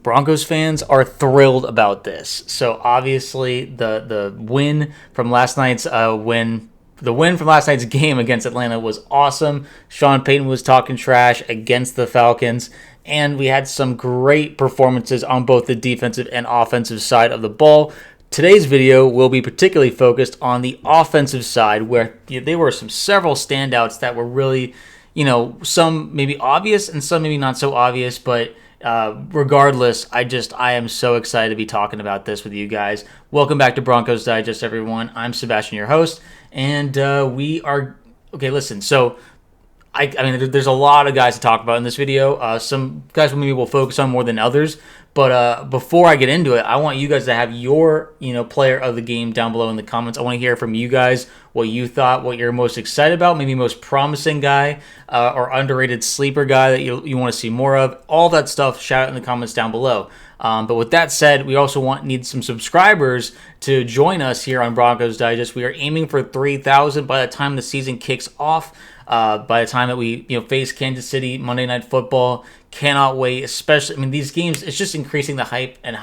Broncos fans are thrilled about this. So obviously the win from last night's game against Atlanta was awesome. Sean Payton was talking trash against the Falcons, and we had some great performances on both the defensive and offensive side of the ball. Today's video will be particularly focused on the offensive side, where there were several standouts that were really, some maybe obvious and some maybe not so obvious, but regardless, I am so excited to be talking about this with you guys. Welcome back to Broncos Digest, everyone. I'm Sebastian, your host, and we are okay. Listen, so I mean, there's a lot of guys to talk about in this video. Some guys maybe we'll focus on more than others. But before I get into it, I want you guys to have your, player of the game down below in the comments. I want to hear from you guys what you thought, what you're most excited about, maybe most promising guy or underrated sleeper guy that you want to see more of. All that stuff, shout out in the comments down below. But with that said, we also need some subscribers to join us here on Broncos Digest. We are aiming for 3,000 by the time the season kicks off. By the time that we face Kansas City Monday Night Football. Cannot wait, especially, these games, it's just increasing the hype and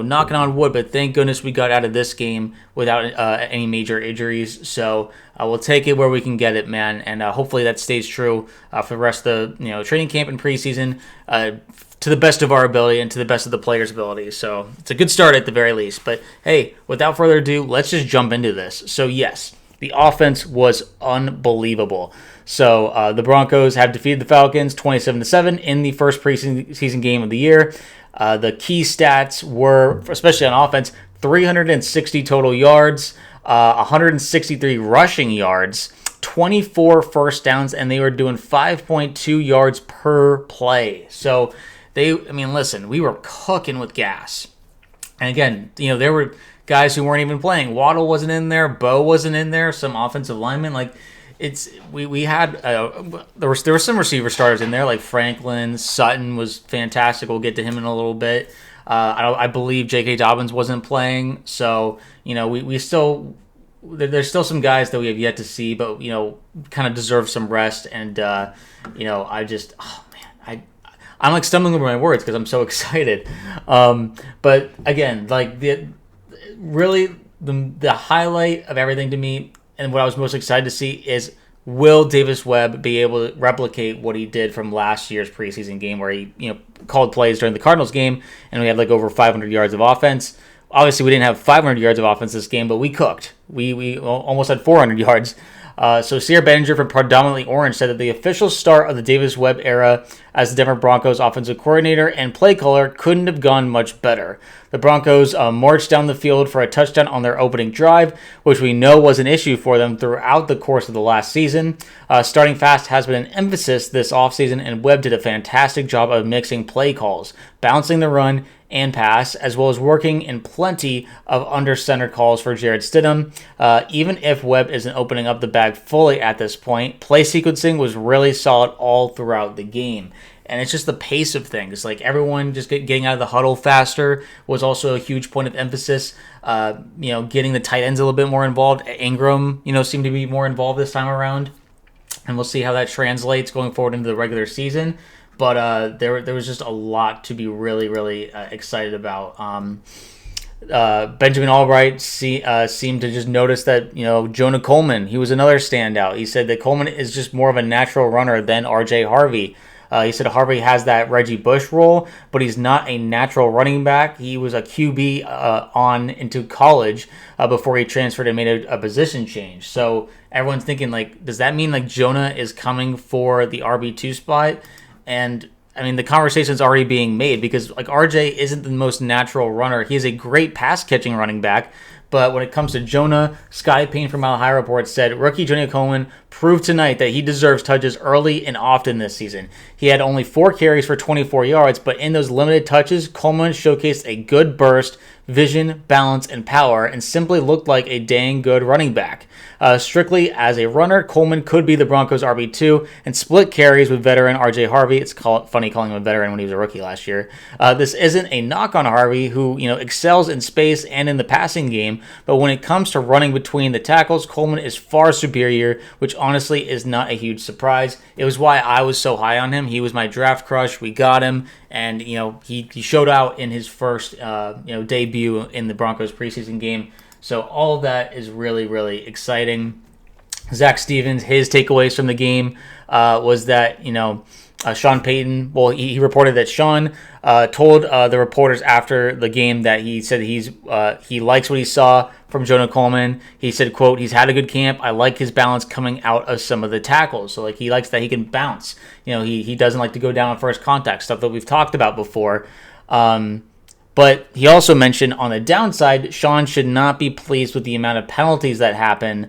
knocking on wood, but thank goodness we got out of this game without any major injuries. So we'll take it where we can get it, man, and hopefully that stays true for the rest of the training camp and preseason to the best of our ability and to the best of the players' ability. So it's a good start at the very least. But hey, without further ado, let's just jump into this. So yes, the offense was unbelievable. So the Broncos have defeated the Falcons 27-7 in the first preseason game of the year. The key stats were, especially on offense, 360 total yards, 163 rushing yards, 24 first downs, and they were doing 5.2 yards per play. So listen, we were cooking with gas. And again, there were guys who weren't even playing. Waddle wasn't in there. Bo wasn't in there. Some offensive linemen. We had there were some receiver starters in there, like Franklin. Sutton was fantastic. We'll get to him in a little bit. I believe J.K. Dobbins wasn't playing. So, we still there's still some guys that we have yet to see, but, kind of deserve some rest. And, I'm like stumbling over my words because I'm so excited. But again, the highlight of everything to me, and what I was most excited to see, is will Davis Webb be able to replicate what he did from last year's preseason game, where he called plays during the Cardinals game and we had over 500 yards of offense. Obviously, we didn't have 500 yards of offense this game, but we cooked. We almost had 400 yards. So Sear Benninger from Predominantly Orange said that the official start of the Davis Webb era as the Denver Broncos offensive coordinator and play caller couldn't have gone much better. The Broncos marched down the field for a touchdown on their opening drive, which we know was an issue for them throughout the course of the last season. Starting fast has been an emphasis this offseason, and Webb did a fantastic job of mixing play calls, bouncing the run and pass, as well as working in plenty of under-center calls for Jarrett Stidham. Even if Webb isn't opening up the bag fully at this point, play sequencing was really solid all throughout the game. And it's just the pace of things. Everyone just getting out of the huddle faster was also a huge point of emphasis. Getting the tight ends a little bit more involved. Ingram, seemed to be more involved this time around. And we'll see how that translates going forward into the regular season. But there was just a lot to be really, really excited about. Benjamin Albright seemed to just notice that, Jonah Coleman, he was another standout. He said that Coleman is just more of a natural runner than RJ Harvery. He said Harvey has that Reggie Bush role, but he's not a natural running back. He was a QB on into college before he transferred and made a position change. So everyone's thinking, does that mean Jonah is coming for the RB2 spot? And the conversation's already being made because RJ isn't the most natural runner. He is a great pass catching running back. But when it comes to Jonah, Sky Payne from Mile High Report said, rookie Jonah Coleman proved tonight that he deserves touches early and often this season. He had only 4 carries for 24 yards, but in those limited touches, Coleman showcased a good burst, vision, balance, and power, and simply looked like a dang good running back. Strictly as a runner, Coleman could be the Broncos' RB2 and split carries with veteran RJ Harvery. It's funny calling him a veteran when he was a rookie last year. This isn't a knock on Harvey, who excels in space and in the passing game, but when it comes to running between the tackles, Coleman is far superior, which honestly is not a huge surprise. It was why I was so high on him. He was my draft crush. We got him, and he showed out in his first debut in the Broncos preseason game. So all of that is really, really exciting. Zach Stevens, his takeaways from the game was that Sean Payton. Well, he reported that Sean told the reporters after the game that he said he likes what he saw from Jonah Coleman. He said, quote, "He's had a good camp. I like his balance coming out of some of the tackles." So he likes that he can bounce. He doesn't like to go down on first contact, stuff that we've talked about before. But he also mentioned on the downside, Sean should not be pleased with the amount of penalties that happened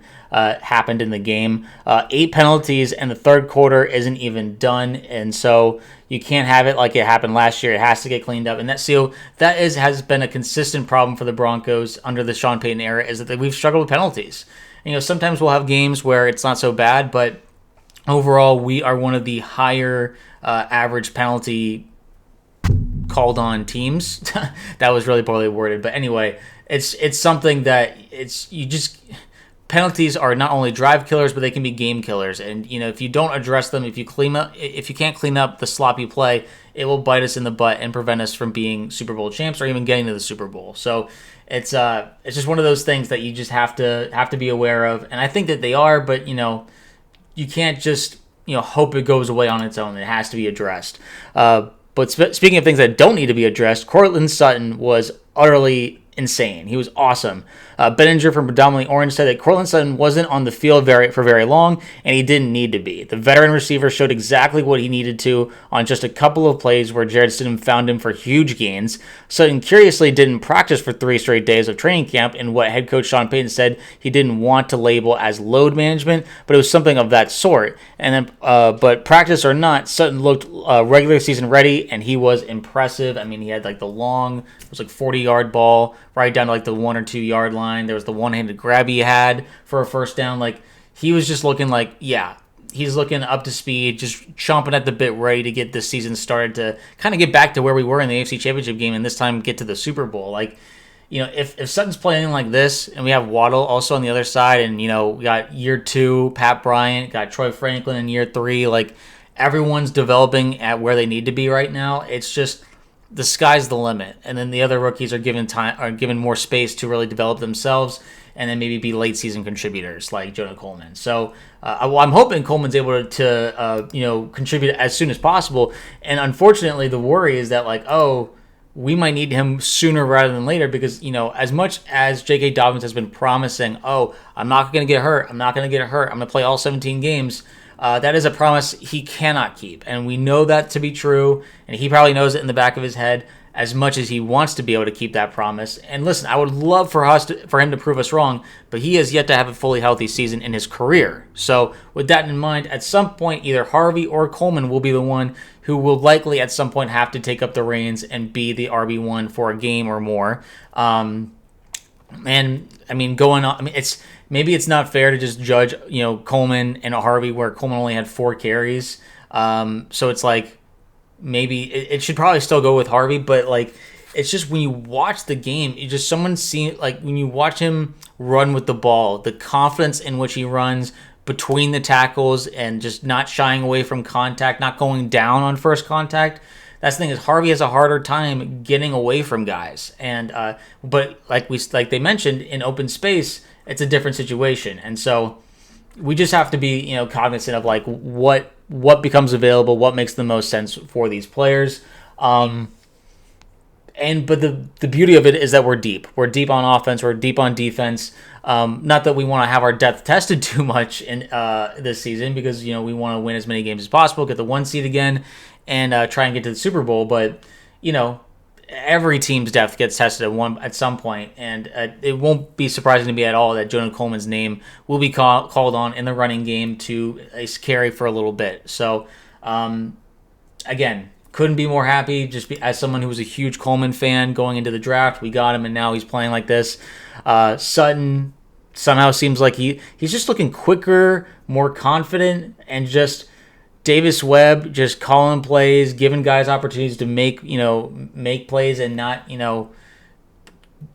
in the game. 8 penalties, and the third quarter isn't even done, and so you can't have it like it happened last year. It has to get cleaned up, and that has been a consistent problem for the Broncos under the Sean Payton era, is that we've struggled with penalties. Sometimes we'll have games where it's not so bad, but overall we are one of the higher average penalty called on teams. That was really poorly worded, but anyway, it's something that penalties are not only drive killers, but they can be game killers. And if you don't address them, if you can't clean up the sloppy play, it will bite us in the butt and prevent us from being Super Bowl champs or even getting to the Super Bowl. So it's just one of those things that you just have to be aware of. And I think that they are, but you can't just hope it goes away on its own. It has to be addressed. But speaking of things that don't need to be addressed, Courtland Sutton was utterly insane. He was awesome. Benninger from Predominantly Orange said that Courtland Sutton wasn't on the field for very long, and he didn't need to be. The veteran receiver showed exactly what he needed to on just a couple of plays where Jarrett Stidham found him for huge gains. Sutton curiously didn't practice for 3 straight days of training camp in what head coach Sean Payton said he didn't want to label as load management, but it was something of that sort. And then, but practice or not, Sutton looked regular season ready, and he was impressive. I mean, he had the long, it was 40-yard ball right down to the 1 or 2 yard line. There was the one-handed grab he had for a first down. He was just looking he's looking up to speed, just chomping at the bit, ready to get this season started to kind of get back to where we were in the AFC Championship game, and this time get to the Super Bowl. If Sutton's playing like this, and we have Waddle also on the other side, and we got year 2, Pat Bryant, got Troy Franklin in year 3, everyone's developing at where they need to be right now. It's just the sky's the limit, and then the other rookies are given more space to really develop themselves, and then maybe be late season contributors like Jonah Coleman. So I'm hoping Coleman's able to contribute as soon as possible. And unfortunately, the worry is that we might need him sooner rather than later, because as much as J.K. Dobbins has been promising, I'm not going to get hurt, I'm going to play all 17 games. That is a promise he cannot keep, and we know that to be true, and he probably knows it in the back of his head as much as he wants to be able to keep that promise. And listen, I would love for him to prove us wrong, but he has yet to have a fully healthy season in his career. So with that in mind, at some point, either Harvey or Coleman will be the one who will likely at some point have to take up the reins and be the RB1 for a game or more. And I mean, maybe it's not fair to just judge, Coleman and Harvey where Coleman only had 4 carries. So it's maybe it should probably still go with Harvey, but it's just when you watch the game, when you watch him run with the ball, the confidence in which he runs between the tackles and just not shying away from contact, not going down on first contact. That's the thing, is Harvey has a harder time getting away from guys, and but like they mentioned, in open space, it's a different situation, and so we just have to be cognizant of what becomes available, what makes the most sense for these players. But the beauty of it is that we're deep. We're deep on offense. We're deep on defense. Not that we want to have our depth tested too much in this season, because we want to win as many games as possible, get the 1 seed again, and try and get to the Super Bowl. But every team's depth gets tested at some point, and it won't be surprising to me at all that Jonah Coleman's name will be called on in the running game to carry for a little bit. So again, couldn't be more happy. As someone who was a huge Coleman fan going into the draft, we got him, and now he's playing like this. Sutton, somehow seems like he's just looking quicker, more confident, and just Davis Webb just calling plays, giving guys opportunities to make plays and not,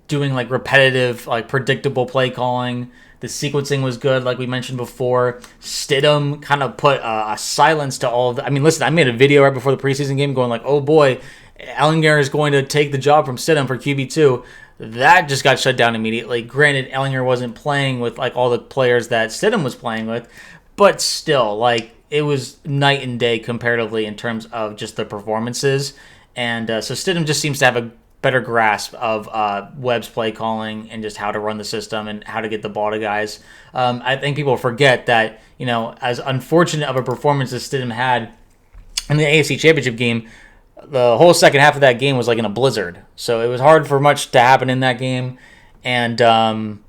doing like repetitive, like predictable play calling. The sequencing was good, like we mentioned before. Stidham kind of put a silence to all of that. I mean, listen, I made a video right before the preseason game going like, oh boy, Ehlinger is going to take the job from Stidham for QB2. That just got shut down immediately. Granted, Ehlinger wasn't playing with like all the players that Stidham was playing with, but still, like, it was night and day comparatively in terms of just the performances. And so Stidham just seems to have a better grasp of Webb's play calling and just how to run the system and how to get the ball to guys. I think people forget that, as unfortunate of a performance as Stidham had in the AFC Championship game, the whole second half of that game was like in a blizzard. So it was hard for much to happen in that game. And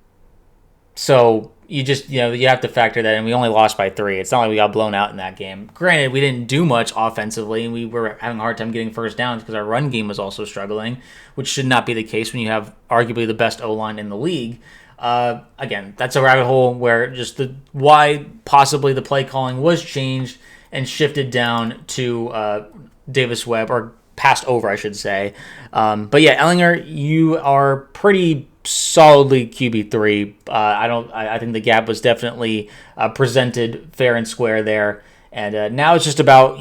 so you just, you have to factor that in. We only lost by 3. It's not like we got blown out in that game. Granted, we didn't do much offensively, and we were having a hard time getting first downs because our run game was also struggling, which should not be the case when you have arguably the best O-line in the league. Again, that's a rabbit hole where just why possibly the play calling was changed and shifted down to Davis Webb, or passed over, I should say. But yeah, Ehlinger, you are pretty solidly QB3. I think the gap was definitely presented fair and square there. And now it's just about,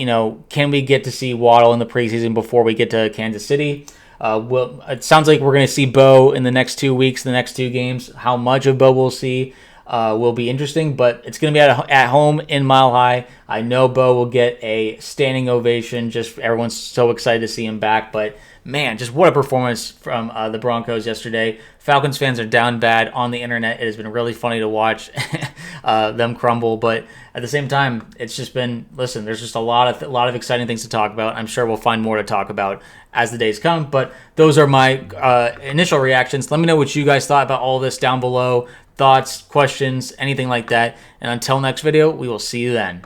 can we get to see Waddle in the preseason before we get to Kansas City? It sounds like we're going to see Bo in the next 2 weeks, the next 2 games. How much of Bo we'll see will be interesting, but it's going to be at home in Mile High. I know Bo will get a standing ovation. Just everyone's so excited to see him back, but man, just what a performance from the Broncos yesterday. Falcons fans are down bad on the internet. It has been really funny to watch them crumble, but at the same time, it's just been, listen, there's just a lot of exciting things to talk about. I'm sure we'll find more to talk about as the days come, but those are my initial reactions. Let me know what you guys thought about all this down below. Thoughts, questions, anything like that. And until next video, we will see you then.